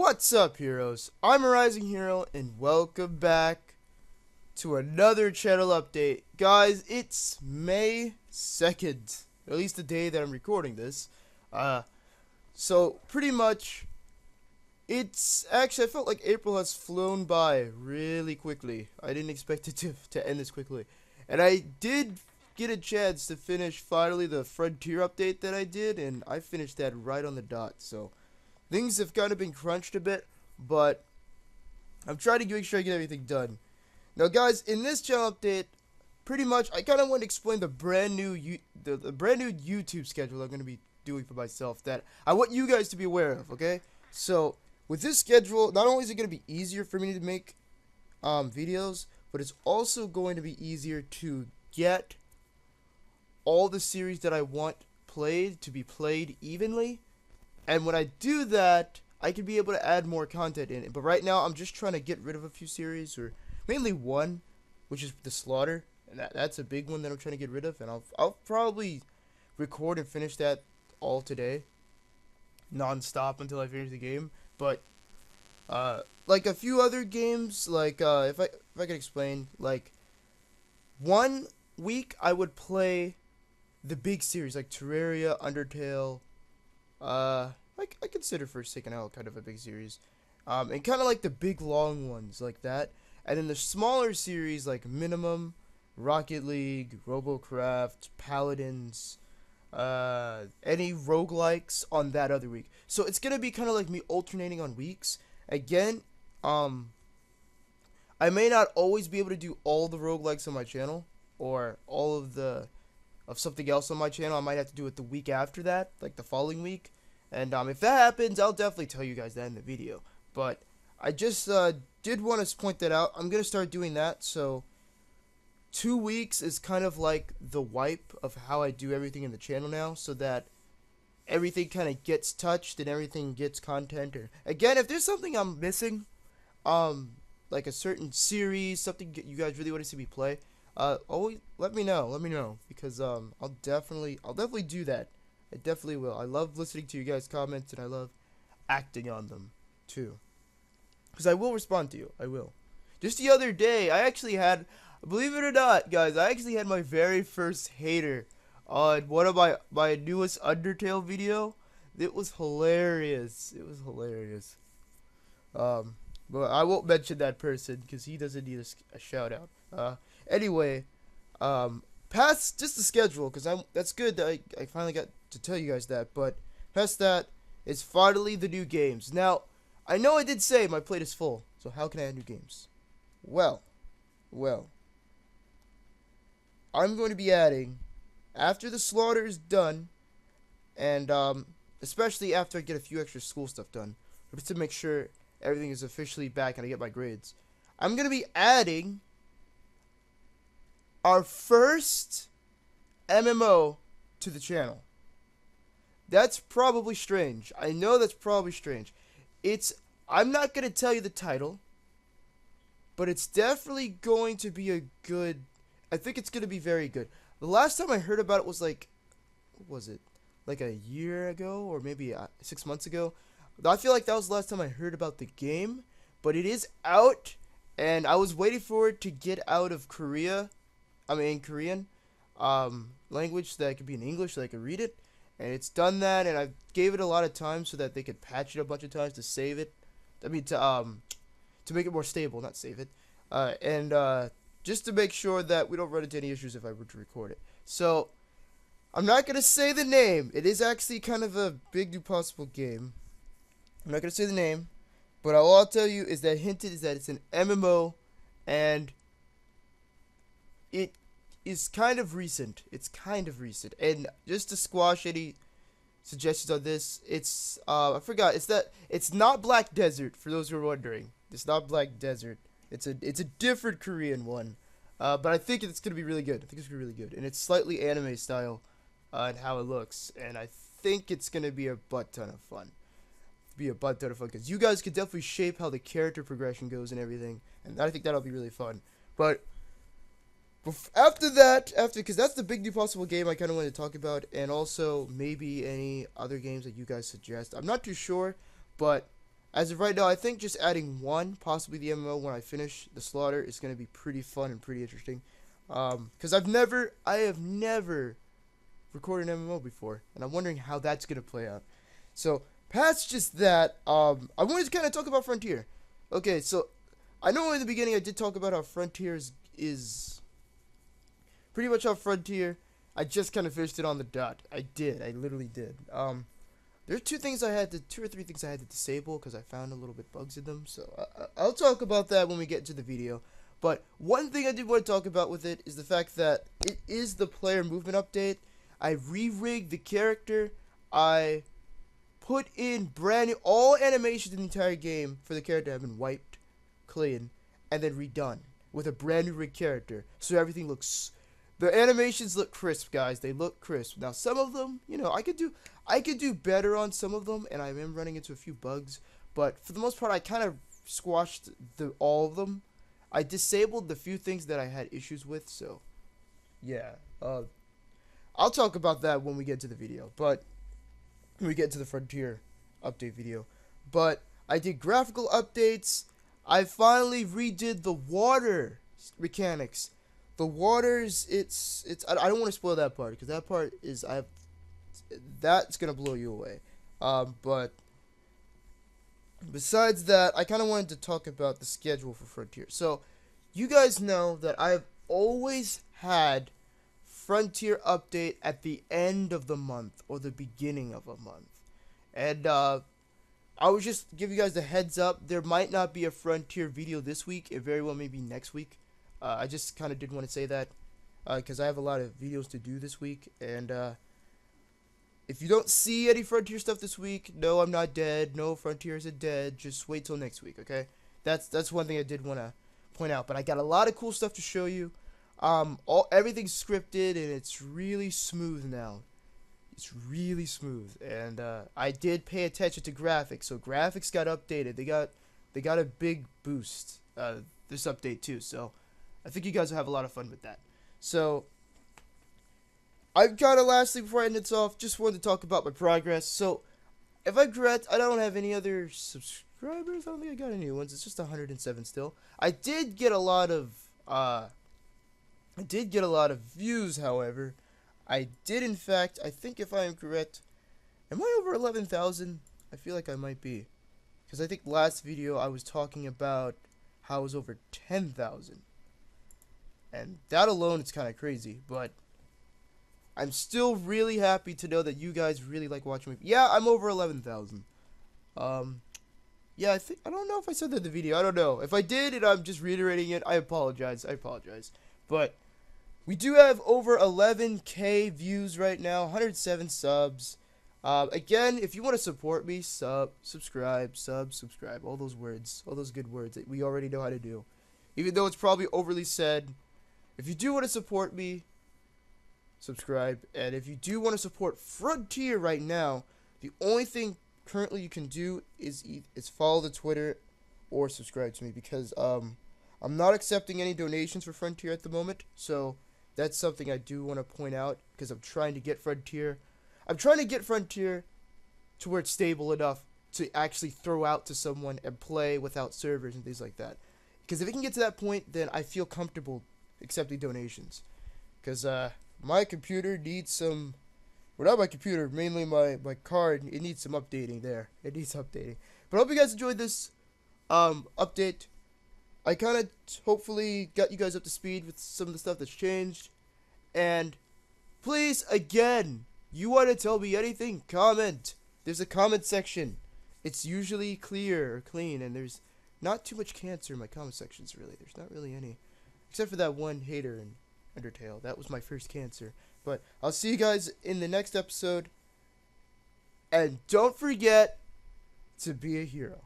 What's up, heroes? I'm ArisingHero, and welcome back to another channel update. Guys, it's May 2nd, at least the day that I'm recording this. So pretty much, it's actually, I felt like April has flown by really quickly. I didn't expect it to end this quickly. And I did get a chance to finish finally the Frontier update that I did, and I finished that right on the dot, so things have kind of been crunched a bit, but I'm trying to make sure I get everything done. Now, guys, in this channel update, pretty much I kind of want to explain the brand new YouTube schedule I'm going to be doing for myself that I want you guys to be aware of. Okay, so with this schedule, not only is it going to be easier for me to make videos, but it's also going to be easier to get all the series that I want played to be played evenly. And when I do that, I can be able to add more content in it. But right now, I'm just trying to get rid of a few series, or mainly one, which is the Slaughter. And that's a big one that I'm trying to get rid of. And I'll probably record and finish that all today, non-stop until I finish the game. But like a few other games, like if I can explain, like 1 week I would play the big series like Terraria, Undertale. Like I consider Forsaken Isle kind of a big series, and kind of like the big long ones like that, and then the smaller series like Minimum, Rocket League, Robocraft, Paladins, any roguelikes on that other week. So it's gonna be kind of like me alternating on weeks. Again, I may not always be able to do all the roguelikes on my channel, or all of something else on my channel. I might have to do it the week after that, like the following week. And if that happens, I'll definitely tell you guys that in the video. But I just did want to point that out. I'm going to start doing that. So 2 weeks is kind of like the wipe of how I do everything in the channel now, so that everything kind of gets touched and everything gets content. Or again, if there's something I'm missing, like a certain series, something you guys really want to see me play, always let me know, because I'll definitely do that. I definitely will. I love listening to you guys' comments, and I love acting on them too, because I will respond to you. I will. Just the other day, I actually had, believe it or not, guys, I actually had my very first hater on one of my newest Undertale video. It was hilarious. But I won't mention that person because he doesn't need a shout out. Anyway, past just the schedule, because that's good that I finally got to tell you guys that. But past that, it's finally the new games. Now, I know I did say my plate is full, so how can I add new games? Well, I'm going to be adding, after the Slaughter is done, and especially after I get a few extra school stuff done, just to make sure everything is officially back and I get my grades, I'm going to be adding our first MMO to the channel. That's probably strange. I know that's probably strange. I'm not going to tell you the title, but it's definitely going to be I think it's going to be very good. The last time I heard about it was like, what was it? Like a year ago, or maybe 6 months ago. I feel like that was the last time I heard about the game, but it is out, and I was waiting for it to get out of Korean language, so that it could be in English, so I could read it, and it's done that, and I gave it a lot of time so that they could patch it a bunch of times to save it. I mean, to make it more stable, not save it, and just to make sure that we don't run into any issues if I were to record it. So I'm not gonna say the name. It is actually kind of a big new possible game. I'm not going to say the name, but all I'll tell you is that hinted is that it's an MMO, and it is kind of recent. And just to squash any suggestions on this, it's, I forgot, it's not Black Desert, for those who are wondering. It's not Black Desert. It's a different Korean one, but I think it's going to be really good. And it's slightly anime style, and how it looks, and I think it's going to be a butt ton of fun. Because you guys could definitely shape how the character progression goes and everything, and I think that'll be really fun. But after because that's the big new possible game I kind of wanted to talk about, and also maybe any other games that you guys suggest. I'm not too sure, but As of right now, I think just adding one, possibly the MMO when I finish the slaughter, is going to be pretty fun and pretty interesting. Because I have never recorded an MMO before, and I'm wondering how that's going to play out. So, past just that, I wanted to kind of talk about Frontier. Okay, so, I know in the beginning I did talk about how Frontier is pretty much how Frontier, I just kind of finished it on the dot. I literally did. There's two or three things I had to disable because I found a little bit bugs in them. So I'll talk about that when we get into the video. But one thing I did want to talk about with it is the fact that it is the player movement update. I re-rigged the character. I put in brand new, all animations in the entire game for the character have been wiped clean and then redone with a brand new rigged character. So everything looks, the animations look crisp, guys. They look crisp. Now some of them, you know, I could do better on some of them, and I am running into a few bugs. But for the most part, I kind of squashed all of them. I disabled the few things that I had issues with. So, yeah. I'll talk about that when we get to the video. But when we get to the Frontier update video. But I did graphical updates. I finally redid the water mechanics. The waters, I don't want to spoil that part because that part is that's gonna blow you away. But besides that, I kind of wanted to talk about the schedule for Frontier. So, you guys know that I've always had Frontier update at the end of the month or the beginning of a month. And I was just give you guys a heads up. There might not be a Frontier video this week. It very well may be next week. I just kind of did want to say that because I have a lot of videos to do this week. And if you don't see any Frontier stuff this week, no, I'm not dead. No, Frontier isn't dead. Just wait till next week, okay? That's one thing I did want to point out. But I got a lot of cool stuff to show you. Everything's scripted and it's really smooth now. It's really smooth, and I did pay attention to graphics. So graphics got updated. They got a big boost this update too. So I think you guys will have a lot of fun with that. So I kind of lastly before I end this off, just wanted to talk about my progress. So if I'm correct, I don't have any other subscribers. I don't think I got any new ones. It's just 107 still. I did get a lot of views, however. I did, in fact, I think if I am correct, am I over 11,000? I feel like I might be. Because I think last video I was talking about how I was over 10,000. And that alone is kind of crazy, but I'm still really happy to know that you guys really like watching me. Yeah, I'm over 11,000. Yeah, I don't know if I said that in the video. I don't know. If I did and I'm just reiterating it, I apologize. But we do have over 11k views right now, 107 subs. Again, if you want to support me, subscribe, all those words, all those good words that we already know how to do. Even though it's probably overly said, if you do want to support me, subscribe. And if you do want to support Frontier right now, the only thing currently you can do is follow the Twitter or subscribe to me, because I'm not accepting any donations for Frontier at the moment. So that's something I do want to point out, because I'm trying to get Frontier to where it's stable enough to actually throw out to someone and play without servers and things like that. Because if it can get to that point, then I feel comfortable accepting donations. Because my computer needs some, well, not my computer, mainly my card, it needs some updating there. It needs updating. But I hope you guys enjoyed this update. I kind of hopefully got you guys up to speed with some of the stuff that's changed. And please, again, you want to tell me anything, comment. There's a comment section. It's usually clear or clean, and there's not too much cancer in my comment sections, really. There's not really any. Except for that one hater in Undertale. That was my first cancer. But I'll see you guys in the next episode. And don't forget to be a hero.